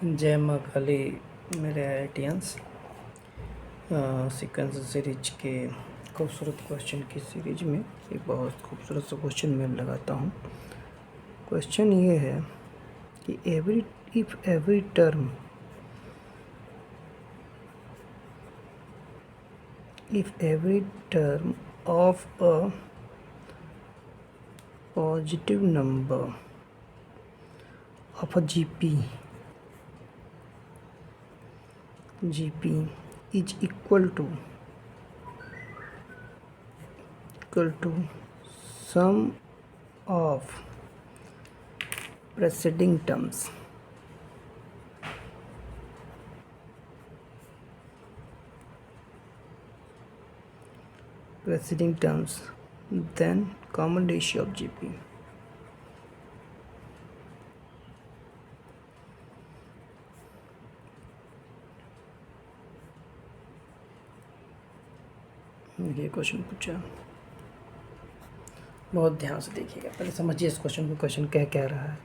जय माँ काली मेरे आईआईटियंस। सीक्वेंस सीरीज के खूबसूरत क्वेश्चन की सीरीज में एक बहुत खूबसूरत सा क्वेश्चन मैं लगाता हूँ। क्वेश्चन ये है कि every term of a positive number of a GP is equal to sum of preceding terms. Then common ratio of GP. ये क्वेश्चन पूछा, बहुत ध्यान से देखिएगा। पहले समझिए इस क्वेश्चन को। क्वेश्चन क्या कह रहा है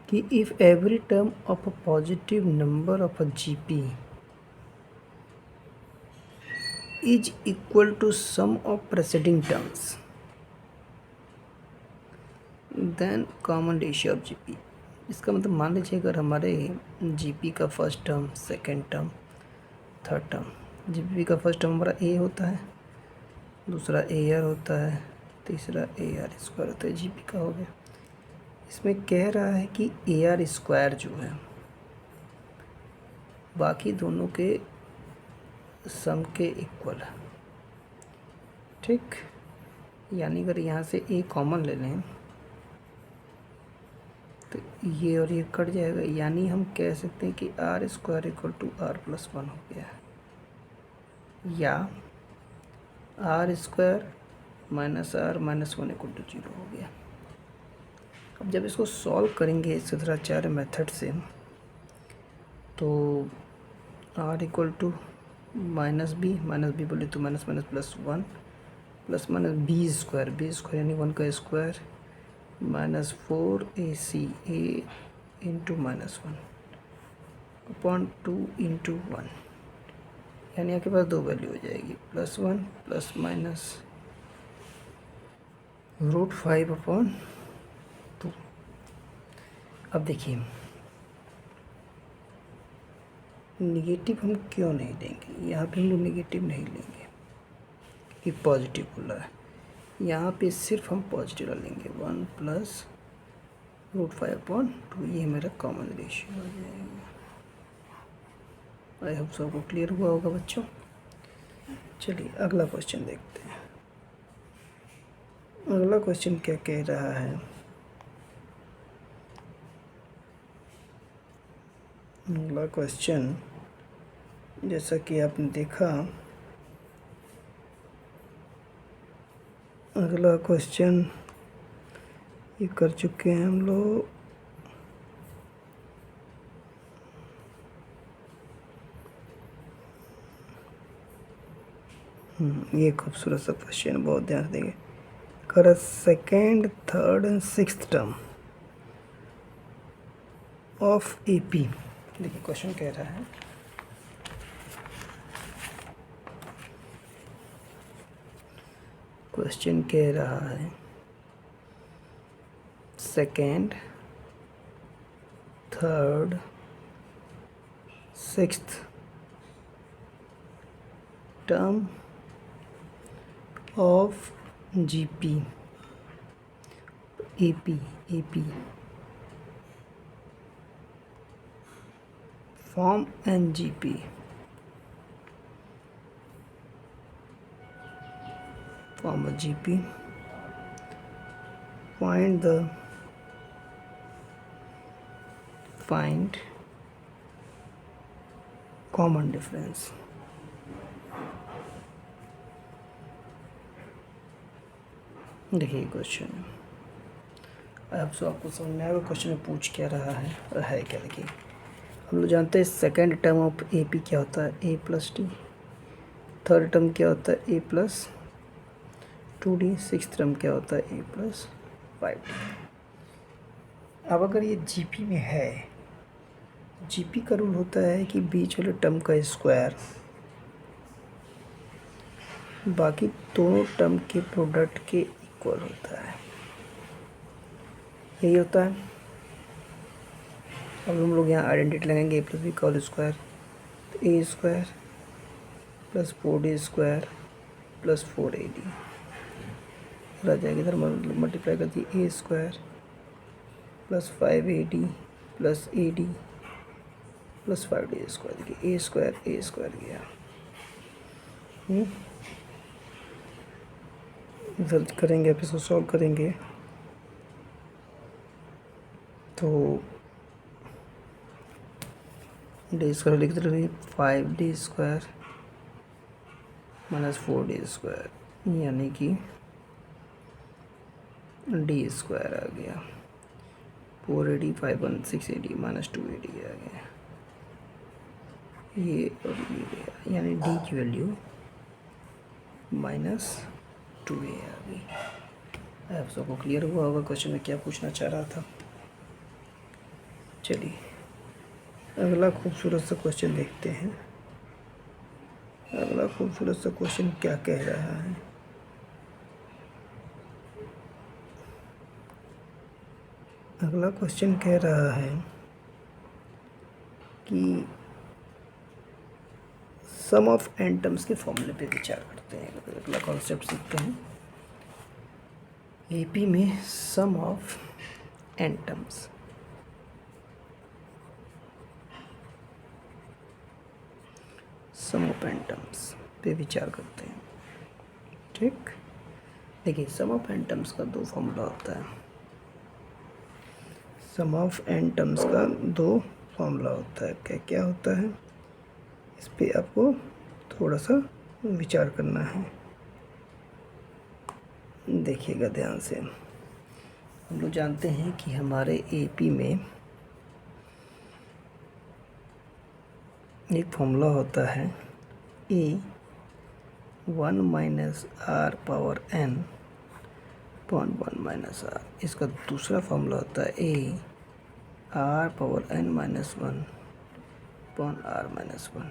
कि if every term of a positive number of a GP is equal to sum of preceding terms, then common ratio of GP। इसका मतलब मान लीजिए अगर हमारे GP का first term, second term, third term, GP का फर्स्ट टर्म हमारा A होता है, दूसरा AR होता है, तीसरा AR स्क्वायर होता है, GP का हो गया। इसमें कह रहा है कि AR स्क्वायर जो है बाकी दोनों के सम के इक्वल है। ठीक, यानी अगर यहाँ से A कॉमन ले लें तो ये और ये कट जाएगा, यानी हम कह सकते हैं कि R square equal to R+1 हो गया है, या R square minus R minus 1 equal to 0 हो गया। अब जब इसको सॉल्व करेंगे शंकराचार्य मेथड से तो R equal to minus B बोले तो minus minus plus 1 plus minus B square यानी 1 का square minus 4AC A into minus 1 upon 2 into 1, यानी आपके पास दो वैल्यू हो जाएगी, +1 प्लस माइनस √5 अपॉन 2। अब देखिए निगेटिव हम क्यों नहीं लेंगे, यहाँ पे हम लोग निगेटिव नहीं लेंगे कि पॉजिटिव बोला है, यहाँ पे सिर्फ हम पॉजिटिव लेंगे, 1 प्लस √5 अपॉन 2, ये मेरा कॉमन रेशियो हो जाएगा। आई होप सबको क्लियर हुआ होगा बच्चों। चलिए अगला क्वेश्चन देखते हैं। अगला क्वेश्चन क्या कह रहा है, अगला क्वेश्चन जैसा कि आपने देखा, अगला क्वेश्चन ये कर चुके हैं हम लोग। ये खूबसूरत सा क्वेश्चन, बहुत ध्यान से देंगे। कर second, third and sixth term of AP। देखिए क्वेश्चन कह रहा है second, third, sixth term of GP AP form and GP form of GP, find common difference। देखिए क्वेश्चन अब सो आपको समझ में आएगा क्वेश्चन में पूछ क्या रहा है और है क्या। देखिए हम लोग जानते हैं सेकेंड टर्म ऑफ AP क्या होता है, A plus T, third term क्या होता है, A plus 2D, sixth term क्या होता है, A प्लस 5D। अब अगर ये GP में है जीपी का रूल होता है कि बीच वाले टर्म का स्क्वायर बाकी दोनों टर्म के प्रोडक्ट के इक्वल होता है, यही होता है। अब हम लोग यहाँ आइडेंटिटी लगाएंगे ए प्लस बी का होल स्क्वायर, तो A square plus 4d square plus 4ad रह जाएगी, इधर मल्टीप्लाई कर दिए A square plus 5ad plus ad plus 5d square, देखिए ए स्क्वायर गया। इधर करेंगे, अब इसको सॉल्व करेंगे तो डी स्क्वायर लिख दे 5d square minus 4d square यानी कि डी स्क्वायर आ गया, 4ad 516ad माइनस 2ad आ गया, ये और ये गया, यानी डी की वैल्यू माइनस 2a आ गई। आप सबको क्लियर हुआ होगा क्वेश्चन में क्या पूछना चाह रहा था। चलिए अगला खूबसूरत सा क्वेश्चन देखते हैं। अगला खूबसूरत सा क्वेश्चन क्या कह रहा है। अगला क्वेश्चन कह रहा है कि सम ऑफ एन टर्म्स के फॉर्मूले पे विचार करते हैं। अगला कॉन्सेप्ट सीखते हैं। एपी में sum of N terms, sum of N terms पे विचार करते हैं। ठीक, देखिए सम ऑफ एन टर्म्स का दो फॉर्मूला होता है। सम ऑफ एन टर्म्स का दो फॉर्मूला होता है। क्या क्या होता है, इस पे आपको थोड़ा सा विचार करना है, देखिएगा ध्यान से। हम लोग जानते हैं कि हमारे एपी में एक फॉर्मूला होता है A 1 minus R power N point 1 minus R. इसका दूसरा फॉर्मूला होता है A R power N minus 1 point R minus 1।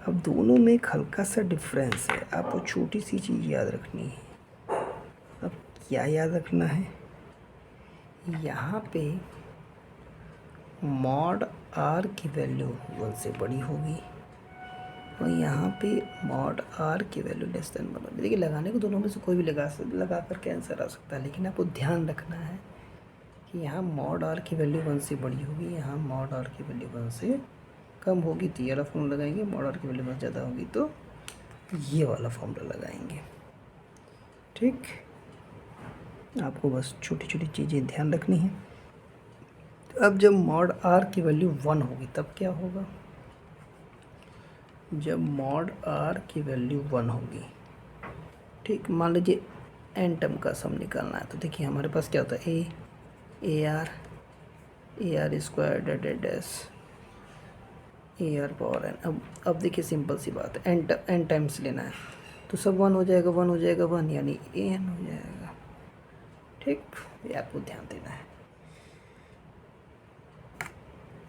अब दोनों में एक हल्का सा डिफरेंस है, आपको छोटी सी चीज़ याद रखनी है। अब क्या याद रखना है, यहाँ पे मॉड आर की वैल्यू 1 से बड़ी होगी और यहाँ पे मॉड आर की वैल्यू लेस देन 1 होगी। देखिए लगाने को दोनों में से कोई भी लगा करके आंसर आ सकता है, लेकिन आपको ध्यान रखना है कि यहाँ मॉड आर की वैल्यू 1 से बड़ी होगी, यहाँ मॉड आर की वैल्यू 1 से कम होगी तो ये वाला फॉर्मूला लगाएंगे, मॉड आर की वैल्यू 1 ज़्यादा होगी तो ये वाला फॉर्मूला लगाएंगे। ठीक, आपको बस छोटी छोटी चीज़ें ध्यान रखनी है। अब जब मॉड आर की वैल्यू 1 होगी तब क्या होगा, जब मॉड आर की वैल्यू 1 होगी, ठीक, मान लीजिए एन टर्म का सम निकालना है, तो देखिए हमारे पास क्या होता है ए आर स्क्वायर डेड S A R power N. अब देखिए सिंपल सी बात है, एन टाइम्स लेना है तो सब 1 हो जाएगा, 1 हो जाएगा 1 यानी ए एन हो जाएगा। ठीक, ये आपको ध्यान देना है।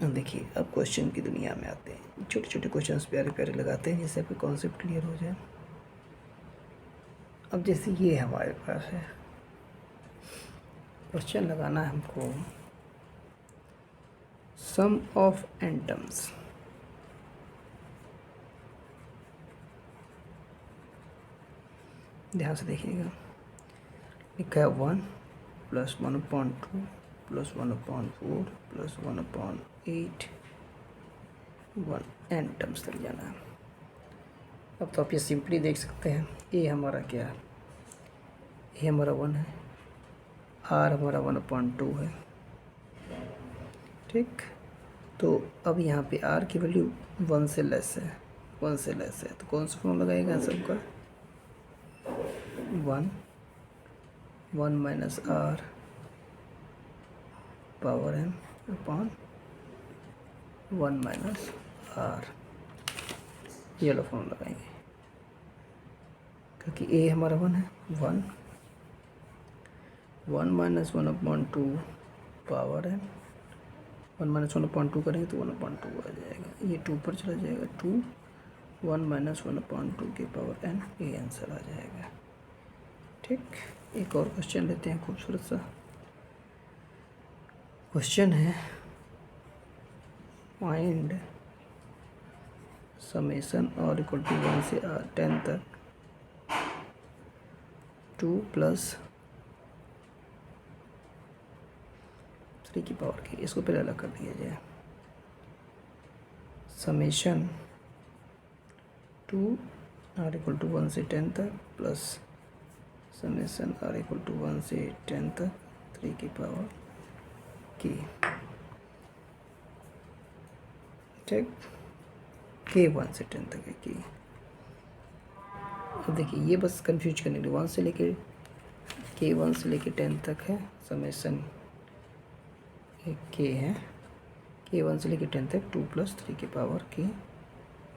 देखिए अब क्वेश्चन की दुनिया में आते हैं, छोटे छोटे क्वेश्चंस प्यारे प्यारे लगाते हैं जिससे आपका कॉन्सेप्ट क्लियर हो जाए। अब जैसे ये हमारे पास है, क्वेश्चन लगाना है हमको सम ऑफ एन टर्म्स। ध्यान से देखिएगा, लिखा है 1 प्लस 1/2 प्लस 1/4 प्लस 1/8 1 एन टर्म्स तक जाना है। अब तो आप ये सिंपली देख सकते हैं, ए हमारा क्या है, ए हमारा 1 है, आर हमारा 1/2 है। ठीक, तो अब यहाँ पे आर की वैल्यू 1 से लेस है, 1 से लेस है, तो कौन सा फॉर्म लगाएगा सबका, 1 minus R power N upon 1 minus R, ये वाला फॉर्म लगाएंगे क्योंकि ए हमारा 1 है, 1 माइनस 1/2 पावर एन 1 माइनस 1/2 करेंगे तो 1/2 आ जाएगा, ये 2 पर चला जाएगा, 2 1 माइनस 1/2 के पावर n, ये आंसर आ जाएगा। ठीक, एक और क्वेश्चन लेते हैं, खूबसूरत सा क्वेश्चन है, फाइंड समेशन और इक्वल टू 1 से 10 तक 2 प्लस 3 की पावर की। इसको पहले अलग कर दिया जाए, समेशन 2 आर इक्वल टू 1 से 10 तक plus summation R equal to 1 से 10 तक 3 की पावर की। ठीक, के 1 से 10 तक है की। अब देखिए ये बस कंफ्यूज करने के लिए 1 से लेके के 1 से लेके 10 तक है, समेशन के है, के 1 से लेके 10 तक 2 प्लस 3 की पावर के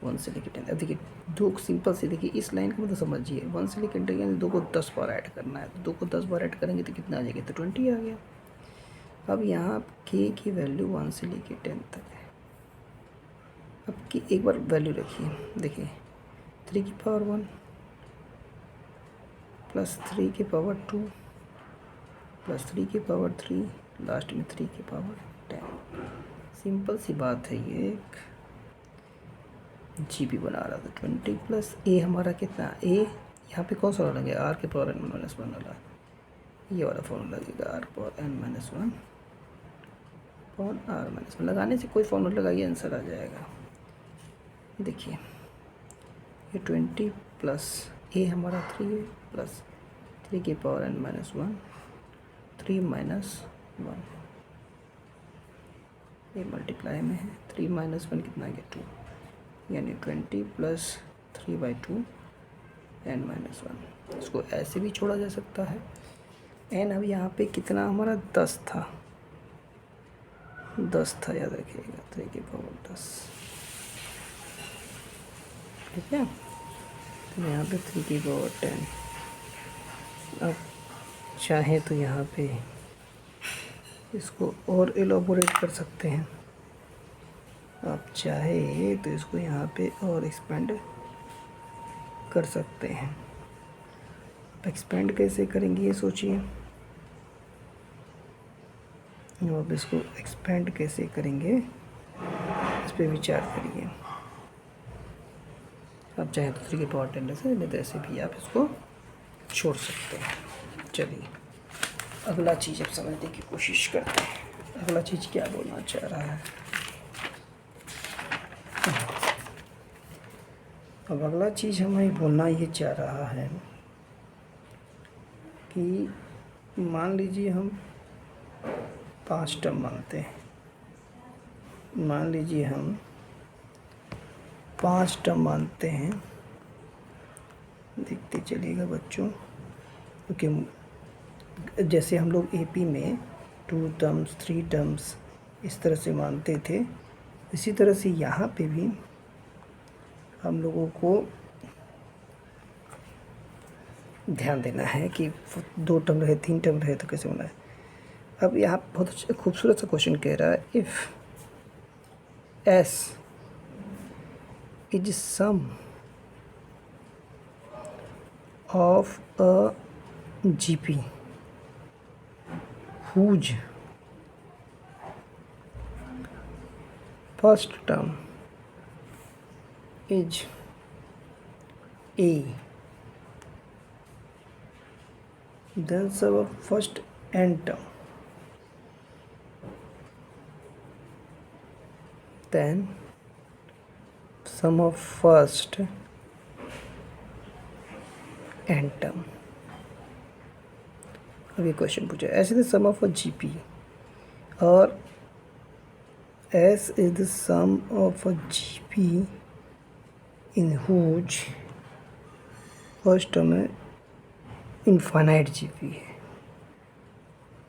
1 से लेके 10। अब देखिए दो सिंपल से, देखिए इस लाइन को मतलब समझिए, 1 से लेके 10 यानी 2 को 10 बार ऐड करना है, तो 2 को 10 बार ऐड करेंगे तो कितना आ जाएगा, तो 20 आ गया। अब यहाँ के की वैल्यू 1 से लेके 10 तक है। अब की एक बार वैल्यू रखिए, देखिए 3 की पावर 1 प्लस 3 की पावर 2 प्लस 3 की पावर 3, लास्ट में 3 की पावर 10। सिंपल सी बात है, ये एक जीपी बना रहा था। 20 प्लस ए हमारा कितना, ए यहाँ पे कौन सा वाला लगेगा, आर के पावर n माइनस 1 वाला, ये वाला फॉर्मूला लगेगा, R power n minus 1 upon R minus 1। लगाने से कोई फॉर्मूला लगाइए, आंसर आ जाएगा। देखिए ये 20 प्लस ए हमारा 3 है, प्लस 3 की पावर n माइनस 1, 3 माइनस 1, ये मल्टीप्लाई में है, 3 माइनस 1 कितना गया 2, यानी 20 प्लस 3/2 n माइनस 1। इसको ऐसे भी छोड़ा जा सकता है। n अब यहाँ पे कितना हमारा 10 था, 10 था, याद रखिएगा, 3 की पावर 10। ठीक है, तो यहाँ पे 3 की पावर 10। अब चाहे तो यहाँ पे इसको और एलोबोरेट कर सकते हैं, आप चाहे तो इसको यहाँ पे और एक्सपेंड कर सकते हैं। एक्सपेंड कैसे करेंगे ये सोचिए, आप इसको एक्सपेंड कैसे करेंगे इस पे विचार करिए। आप चाहे तो 3 की पावर 10 ले सकते, नहीं तो ऐसे भी आप इसको छोड़ सकते हैं। चलिए अगला चीज़ अब समझने की कोशिश करते हैं, अगला चीज़ क्या बोलना चाह रहा है। अब अगला चीज़ हमें बोलना ये चाह रहा है कि मान लीजिए हम 5 टर्म मानते हैं, मान लीजिए हम 5 टर्म मानते हैं, देखते चलिएगा बच्चों, क्योंकि जैसे हम लोग एपी में 2 टर्म्स 3 टर्म्स इस तरह से मानते थे, इसी तरह से यहाँ पे भी हम लोगों को ध्यान देना है कि 2 टर्म रहे 3 टर्म रहे तो कैसे होना है। अब यहाँ बहुत अच्छा खूबसूरत सा क्वेश्चन कह रहा है, if S is sum of a GP whose first term is A, then sum of first n term, then sum of first n term। अब ये क्वेश्चन पूछा, ऐसे the sum of a GP और S is the sum of a GP in whose first term है infinite GP है,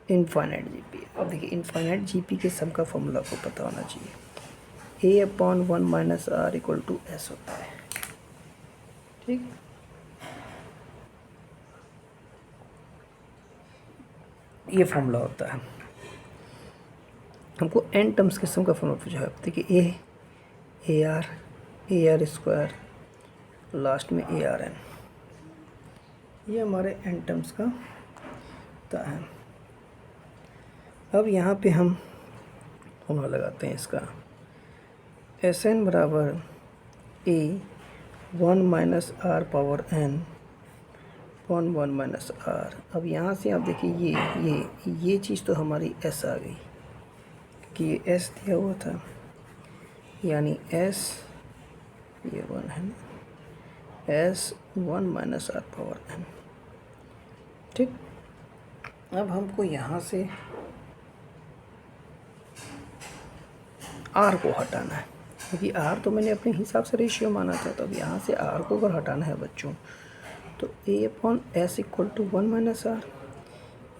infinite GP। अब देखिए infinite GP के सम का फॉर्मूला को पता होना चाहिए, A/1 minus R equal to S होता है। ठीक, ये फॉर्मूला होता है। हमको n टर्म्स के सम का फॉर्मूला पूछा है। देखिए ए आर स्क्वायर, लास्ट में ए आर एन, ये हमारे n टर्म्स का होता है। अब यहाँ पे हम फॉर्मूला लगाते हैं इसका, एस एन बराबर A 1 minus R power n 1 minus R. अब यहाँ से आप देखिए ये चीज़ तो हमारी s आ गई कि ये s दिया हुआ था, यानी s ये 1 है ना, s 1 minus R power n। ठीक, अब हमको यहाँ से r को हटाना है, क्योंकि r तो मैंने अपने हिसाब से रेशियो माना था। तो अब यहाँ से r को अगर हटाना है बच्चों, तो a upon s equal to 1 minus R,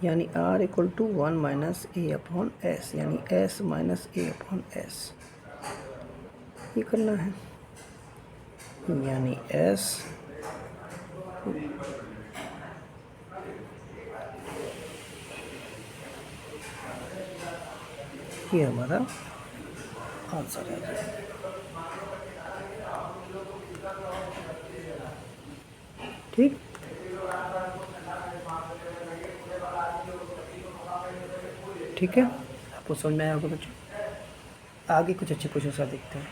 यानी r equal to 1 minus a upon s, यानी s minus a upon s, ये करना है। यानी s ये हमारा आंसर है। ठीक, ठीक है, आपको समझ में आया होगा बच्चों। आगे कुछ अच्छे क्वेश्चन देखते हैं।